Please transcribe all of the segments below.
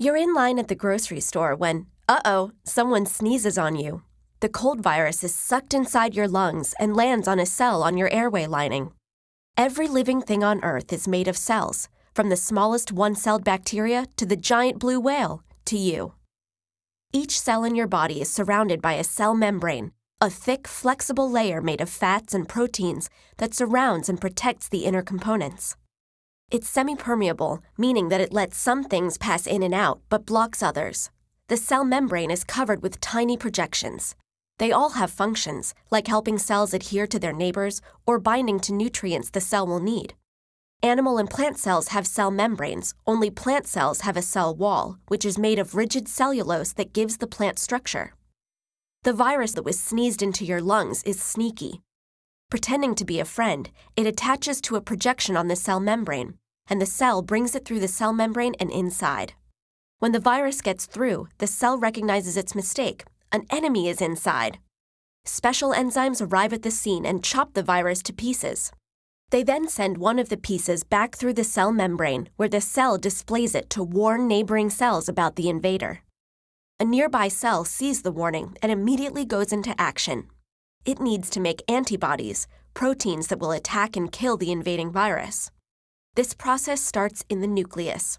You're in line at the grocery store when, someone sneezes on you. The cold virus is sucked inside your lungs and lands on a cell on your airway lining. Every living thing on Earth is made of cells, from the smallest one-celled bacteria to the giant blue whale, to you. Each cell in your body is surrounded by a cell membrane, a thick, flexible layer made of fats and proteins that surrounds and protects the inner components. It's semi-permeable, meaning that it lets some things pass in and out but blocks others. The cell membrane is covered with tiny projections. They all have functions, like helping cells adhere to their neighbors or binding to nutrients the cell will need. Animal and plant cells have cell membranes, only plant cells have a cell wall, which is made of rigid cellulose that gives the plant structure. The virus that was sneezed into your lungs is sneaky. Pretending to be a friend, it attaches to a projection on the cell membrane, and the cell brings it through the cell membrane and inside. When the virus gets through, the cell recognizes its mistake. An enemy is inside. Special enzymes arrive at the scene and chop the virus to pieces. They then send one of the pieces back through the cell membrane, where the cell displays it to warn neighboring cells about the invader. A nearby cell sees the warning and immediately goes into action. It needs to make antibodies, proteins that will attack and kill the invading virus. This process starts in the nucleus.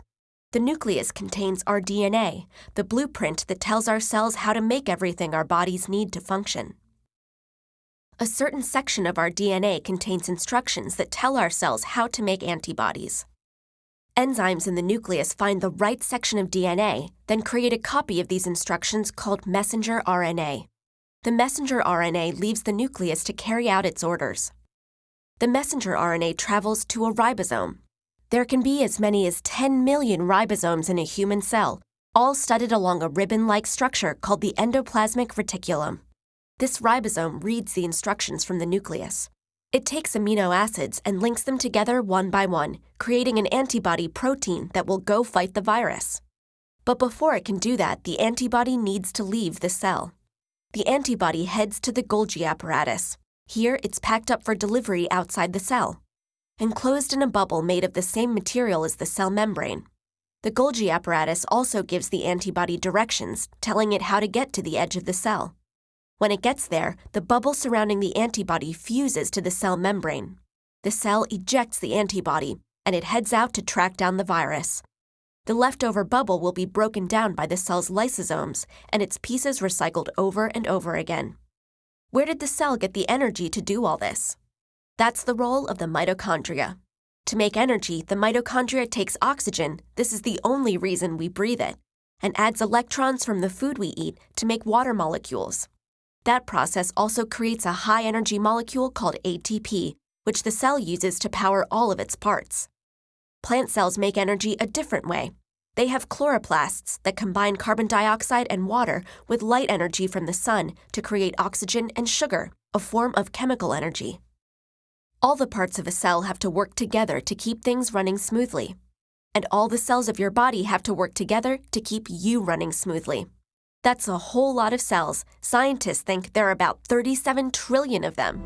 The nucleus contains our DNA, the blueprint that tells our cells how to make everything our bodies need to function. A certain section of our DNA contains instructions that tell our cells how to make antibodies. Enzymes in the nucleus find the right section of DNA, then create a copy of these instructions called messenger RNA. The messenger RNA leaves the nucleus to carry out its orders. The messenger RNA travels to a ribosome. There can be as many as 10 million ribosomes in a human cell, all studded along a ribbon-like structure called the endoplasmic reticulum. This ribosome reads the instructions from the nucleus. It takes amino acids and links them together one by one, creating an antibody protein that will go fight the virus. But before it can do that, the antibody needs to leave the cell. The antibody heads to the Golgi apparatus. Here, it's packed up for delivery outside the cell, enclosed in a bubble made of the same material as the cell membrane. The Golgi apparatus also gives the antibody directions, telling it how to get to the edge of the cell. When it gets there, the bubble surrounding the antibody fuses to the cell membrane. The cell ejects the antibody, and it heads out to track down the virus. The leftover bubble will be broken down by the cell's lysosomes, and its pieces recycled over and over again. Where did the cell get the energy to do all this? That's the role of the mitochondria. To make energy, the mitochondria takes oxygen, this is the only reason we breathe it, and adds electrons from the food we eat to make water molecules. That process also creates a high-energy molecule called ATP, which the cell uses to power all of its parts. Plant cells make energy a different way. They have chloroplasts that combine carbon dioxide and water with light energy from the sun to create oxygen and sugar, a form of chemical energy. All the parts of a cell have to work together to keep things running smoothly. And all the cells of your body have to work together to keep you running smoothly. That's a whole lot of cells. Scientists think there are about 37 trillion of them.